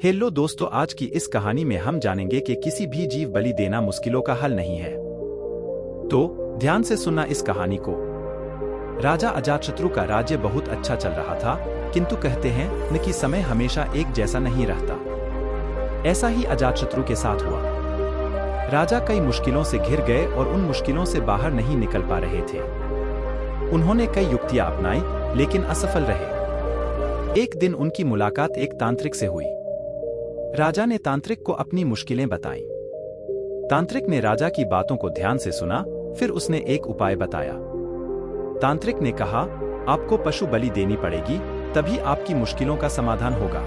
Hello दोस्तों, आज की इस कहानी में हम जानेंगे कि किसी भी जीव बलि देना मुश्किलों का हल नहीं है। तो ध्यान से सुनना इस कहानी को। राजा अजातशत्रु का राज्य बहुत अच्छा चल रहा था, किंतु कहते हैं न कि समय हमेशा एक जैसा नहीं रहता। ऐसा ही अजातशत्रु के साथ हुआ। राजा कई मुश्किलों से घिर गए और उन मुश्किलों से बाहर नहीं निकल पा रहे थे। उन्होंने कई युक्तियां अपनाई, लेकिन असफल रहे। एक दिन उनकी मुलाकात एक तांत्रिक से हुई। राजा ने तांत्रिक को अपनी मुश्किलें बताईं। तांत्रिक ने राजा की बातों को ध्यान से सुना, फिर उसने एक उपाय बताया। तांत्रिक ने कहा, आपको पशु बलि देनी पड़ेगी, तभी आपकी मुश्किलों का समाधान होगा।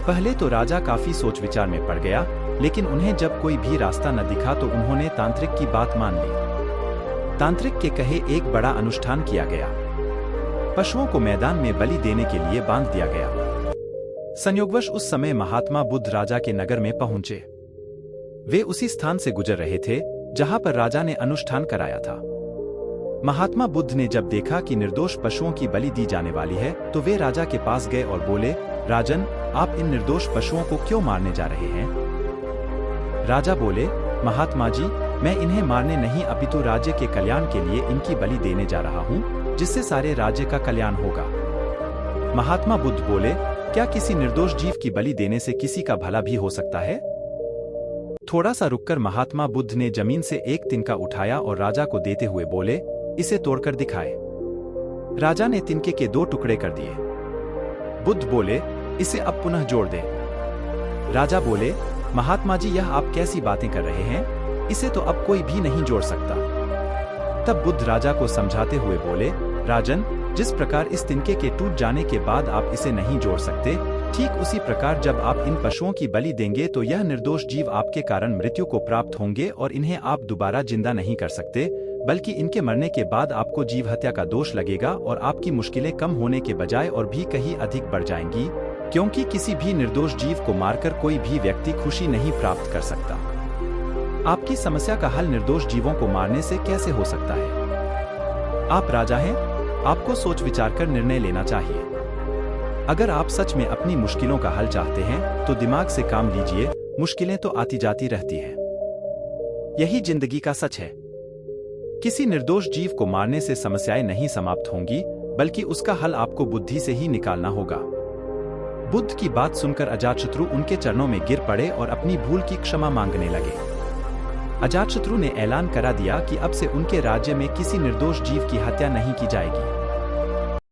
पहले तो राजा काफी सोच विचार में पड़ गया, लेकिन उन्हें जब कोई भी रास्ता न दिखा तो उन्होंने तांत्रिक की बात मान ली। तांत्रिक के कहे एक बड़ा अनुष्ठान किया गया। पशुओं को मैदान में बलि देने के लिए बांध दिया गया। संयोगवश उस समय महात्मा बुद्ध राजा के नगर में पहुंचे। वे उसी स्थान से गुजर रहे थे जहां पर राजा ने अनुष्ठान कराया था। महात्मा बुद्ध ने जब देखा कि निर्दोष पशुओं की बलि दी जाने वाली है, तो वे राजा के पास गए और बोले, राजन, आप इन निर्दोष पशुओं को क्यों मारने जा रहे हैं? राजा बोले, महात्मा जी, मैं इन्हें मारने नहीं अपितु राज्य के कल्याण के लिए इनकी बलि देने जा रहा हूं, जिससे सारे राज्य का कल्याण होगा। महात्मा बुद्ध बोले, क्या किसी निर्दोष जीव की बलि देने से किसी का भला भी हो सकता है? थोड़ा सा रुककर महात्मा बुद्ध ने जमीन से एक तिनका उठाया और राजा को देते हुए बोले, इसे तोड़कर दिखाए। राजा ने तिनके के 2 टुकड़े कर दिए। बुद्ध बोले, इसे अब पुनः जोड़ दे। राजा बोले, महात्मा जी, यह आप कैसी बातें कर रहे हैं? इसे तो अब कोई भी नहीं जोड़ सकता। तब बुद्ध राजा को समझाते हुए बोले, राजन, जिस प्रकार इस तिनके के टूट जाने के बाद आप इसे नहीं जोड़ सकते, ठीक उसी प्रकार जब आप इन पशुओं की बलि देंगे तो यह निर्दोष जीव आपके कारण मृत्यु को प्राप्त होंगे और इन्हें आप दोबारा जिंदा नहीं कर सकते, बल्कि इनके मरने के बाद आपको जीव हत्या का दोष लगेगा और आपकी मुश्किलें कम होने के बजाय और भी कहीं अधिक बढ़ जाएंगी, क्योंकि किसी भी निर्दोष जीव को मारकर कोई भी व्यक्ति खुशी नहीं प्राप्त कर सकता। आपकी समस्या का हल निर्दोष जीवों को मारने से कैसे हो सकता है? आप राजा हैं, आपको सोच विचार कर निर्णय लेना चाहिए। अगर आप सच में अपनी मुश्किलों का हल चाहते हैं तो दिमाग से काम लीजिए, मुश्किलें तो आती जाती रहती हैं। यही जिंदगी का सच है। किसी निर्दोष जीव को मारने से समस्याएं नहीं समाप्त होंगी, बल्कि उसका हल आपको बुद्धि से ही निकालना होगा। बुद्ध की बात सुनकर अजातशत्रु उनके चरणों में गिर पड़े और अपनी भूल की क्षमा मांगने लगे। अजातशत्रु ने ऐलान करा दिया कि अब से उनके राज्य में किसी निर्दोष जीव की हत्या नहीं की जाएगी।